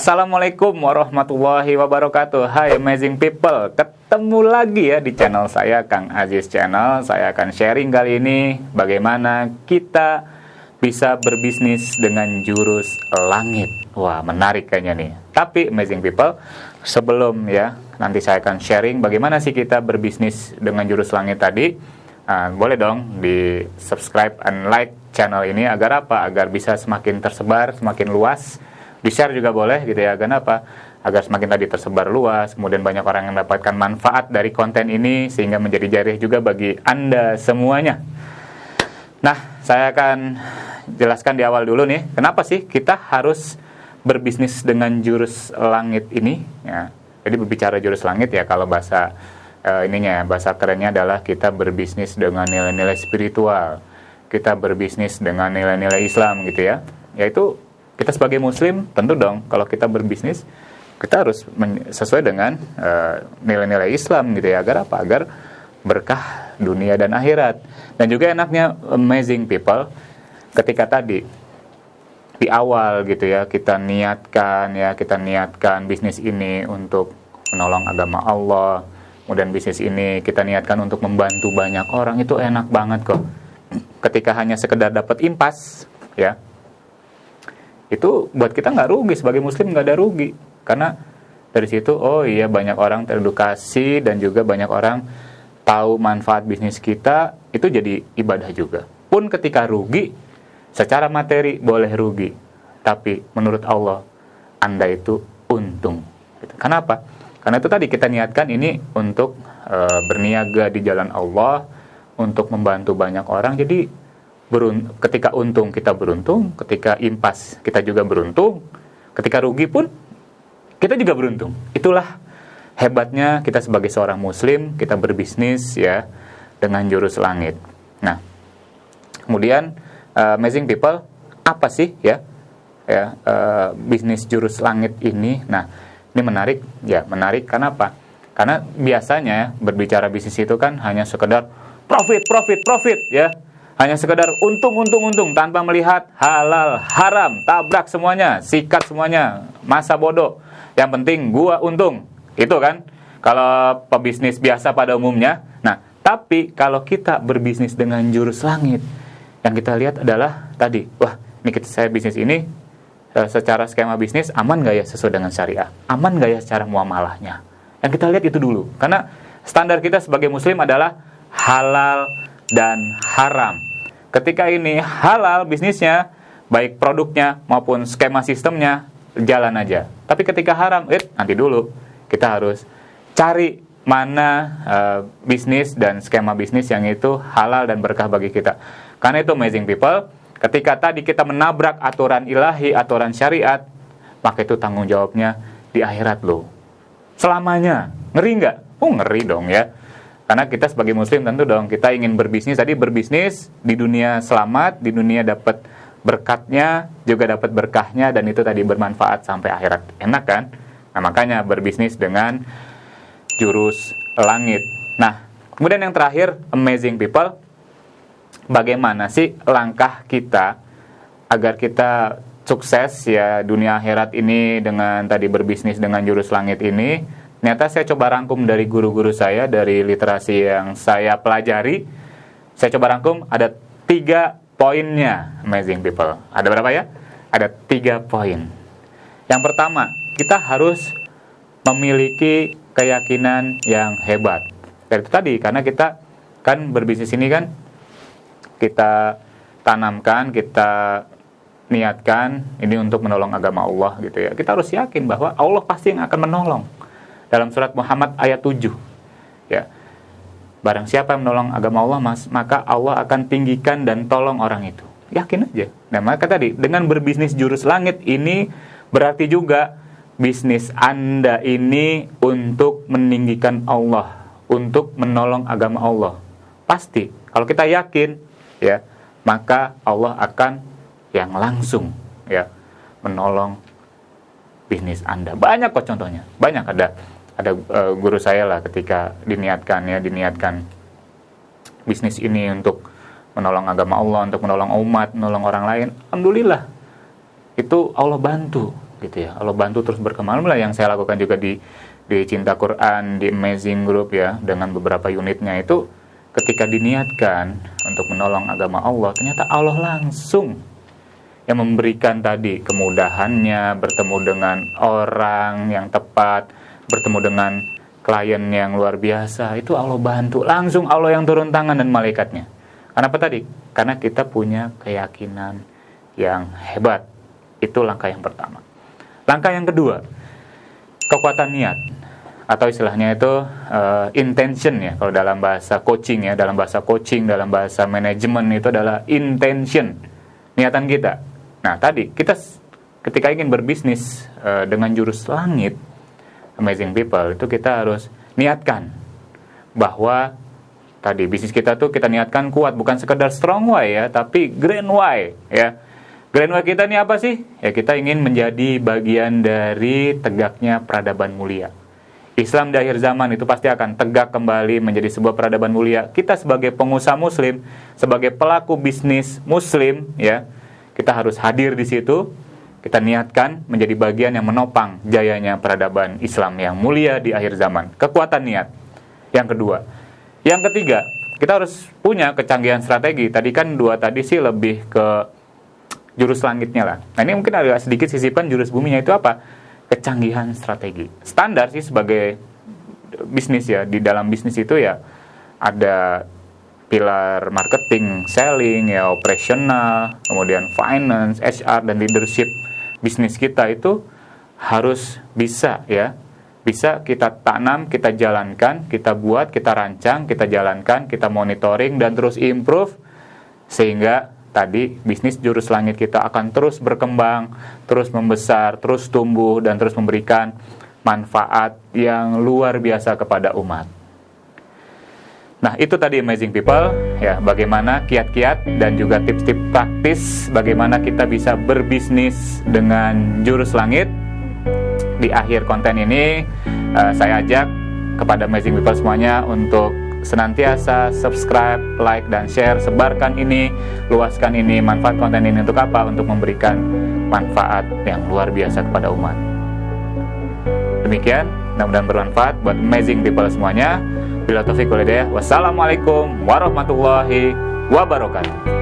Assalamualaikum warahmatullahi wabarakatuh. Hai amazing people, ketemu lagi ya di channel saya, Kang Aziz Channel. Saya akan sharing kali ini bagaimana kita bisa berbisnis dengan jurus langit. Wah, menarik kayaknya nih. Tapi amazing people, sebelum ya nanti saya akan sharing bagaimana sih kita berbisnis dengan jurus langit tadi. Boleh dong di subscribe and like channel ini agar apa? Agar bisa semakin tersebar, semakin luas. Di-share juga boleh gitu ya, kenapa? Agar semakin tadi tersebar luas, kemudian banyak orang yang mendapatkan manfaat dari konten ini, sehingga menjadi jarih juga bagi Anda semuanya. Nah, saya akan jelaskan di awal dulu nih, kenapa sih kita harus berbisnis dengan jurus langit ini? Ya, jadi berbicara jurus langit ya, kalau bahasa bahasa kerennya adalah kita berbisnis dengan nilai-nilai spiritual, kita berbisnis dengan nilai-nilai Islam gitu ya, yaitu kita sebagai muslim tentu dong kalau kita berbisnis kita harus sesuai dengan nilai-nilai Islam gitu ya, agar apa? Agar berkah dunia dan akhirat. Dan juga enaknya amazing people, ketika tadi di awal gitu ya kita niatkan bisnis ini untuk menolong agama Allah, kemudian bisnis ini kita niatkan untuk membantu banyak orang, itu enak banget kok. Ketika hanya sekedar dapat impas ya, itu buat kita nggak rugi, sebagai muslim nggak ada rugi, karena dari situ oh iya banyak orang teredukasi dan juga banyak orang tahu manfaat bisnis kita, itu jadi ibadah juga. Pun ketika rugi secara materi boleh rugi, tapi menurut Allah Anda itu untung. Kenapa? Karena itu tadi kita niatkan ini untuk berniaga di jalan Allah, untuk membantu banyak orang. Jadi ketika untung kita beruntung, ketika impas kita juga beruntung, ketika rugi pun kita juga beruntung. Itulah hebatnya kita sebagai seorang muslim, kita berbisnis ya dengan jurus langit. Nah, kemudian amazing people, apa sih bisnis jurus langit ini? Nah, ini menarik karena apa? Karena biasanya berbicara bisnis itu kan hanya sekedar profit ya. Hanya sekedar untung tanpa melihat halal, haram, tabrak semuanya, sikat semuanya, masa bodoh. Yang penting gua untung. Itu kan kalau pebisnis biasa pada umumnya. Nah, tapi kalau kita berbisnis dengan jurus langit, yang kita lihat adalah tadi, wah, saya bisnis ini secara skema bisnis aman gak ya sesuai dengan syariah? Aman gak ya secara muamalahnya? Yang kita lihat itu dulu. Karena standar kita sebagai muslim adalah halal dan haram. Ketika ini halal bisnisnya, baik produknya maupun skema sistemnya, jalan aja. Tapi ketika haram, nanti dulu. Kita harus cari mana bisnis dan skema bisnis yang itu halal dan berkah bagi kita. Karena itu amazing people, ketika tadi kita menabrak aturan ilahi, aturan syariat, maka itu tanggung jawabnya di akhirat loh. Selamanya. Ngeri nggak? Oh, ngeri dong ya. Karena kita sebagai muslim tentu dong kita ingin berbisnis di dunia selamat, di dunia dapat berkatnya, juga dapat berkahnya, dan itu tadi bermanfaat sampai akhirat. Enak kan? Nah, makanya berbisnis dengan jurus langit. Nah, kemudian yang terakhir, amazing people, bagaimana sih langkah kita agar kita sukses ya dunia akhirat ini dengan tadi berbisnis dengan jurus langit ini? Ternyata saya coba rangkum dari guru-guru saya, dari literasi yang saya pelajari. Saya coba rangkum, ada 3 poinnya, amazing people. Ada berapa ya? Ada 3 poin. Yang pertama, kita harus memiliki keyakinan yang hebat. Dari itu tadi, karena kita kan berbisnis ini kan, kita tanamkan, kita niatkan ini untuk menolong agama Allah gitu ya. Kita harus yakin bahwa Allah pasti yang akan menolong. Dalam surat Muhammad ayat 7 ya, barang siapa yang menolong agama Allah, maka Allah akan tinggikan dan tolong orang itu. Yakin aja. Nah, maka tadi dengan berbisnis jurus langit ini berarti juga bisnis Anda ini untuk meninggikan Allah, untuk menolong agama Allah. Pasti kalau kita yakin ya, maka Allah akan yang langsung ya menolong bisnis Anda. Banyak kok contohnya. Banyak ada guru saya lah, ketika diniatkan bisnis ini untuk menolong agama Allah, untuk menolong umat, menolong orang lain, alhamdulillah itu Allah bantu gitu ya. Allah bantu terus berkembang lah, yang saya lakukan juga di Cinta Quran, di Amazing Group ya, dengan beberapa unitnya itu, ketika diniatkan untuk menolong agama Allah, ternyata Allah langsung yang memberikan tadi kemudahannya, bertemu dengan orang yang tepat, bertemu dengan klien yang luar biasa, itu Allah bantu, langsung Allah yang turun tangan dan malaikatnya. Kenapa tadi? Karena kita punya keyakinan yang hebat. Itu langkah yang pertama. Langkah yang kedua, kekuatan niat, atau istilahnya itu intention ya, kalau dalam bahasa coaching ya, dalam bahasa manajemen itu adalah intention, niatan kita. Nah tadi kita ketika ingin berbisnis dengan jurus langit, Amazing People, itu kita harus niatkan bahwa tadi bisnis kita tuh kita niatkan kuat, bukan sekedar strong why ya, tapi grand why ya. Grand why kita ini apa sih? Ya kita ingin menjadi bagian dari tegaknya peradaban mulia. Islam di akhir zaman itu pasti akan tegak kembali menjadi sebuah peradaban mulia. Kita sebagai pengusaha muslim, sebagai pelaku bisnis muslim ya, kita harus hadir di situ. Kita niatkan menjadi bagian yang menopang jayanya peradaban Islam yang mulia di akhir zaman. Kekuatan niat. Yang kedua. Yang ketiga, kita harus punya kecanggihan strategi. Tadi kan dua tadi sih lebih ke jurus langitnya lah. Nah ini mungkin ada sedikit sisipan jurus buminya, itu apa? Kecanggihan strategi. Standar sih sebagai bisnis ya, di dalam bisnis itu ya ada pilar marketing, selling ya, operasional, kemudian finance, HR dan leadership. Bisnis kita itu harus bisa ya, bisa kita tanam, kita jalankan, kita buat, kita rancang, kita jalankan, kita monitoring dan terus improve, sehingga tadi bisnis jurus langit kita akan terus berkembang, terus membesar, terus tumbuh, dan terus memberikan manfaat yang luar biasa kepada umat. Nah itu tadi Amazing People ya, bagaimana kiat-kiat dan juga tips-tips praktis bagaimana kita bisa berbisnis dengan jurus langit. Di akhir konten ini saya ajak kepada Amazing People semuanya untuk senantiasa subscribe, like, dan share. Sebarkan ini, luaskan ini, manfaat konten ini untuk apa? Untuk memberikan manfaat yang luar biasa kepada umat. Demikian, mudah-mudahan bermanfaat buat Amazing People semuanya. Bila taufiq wal hidayah. Wassalamualaikum warahmatullahi wabarakatuh.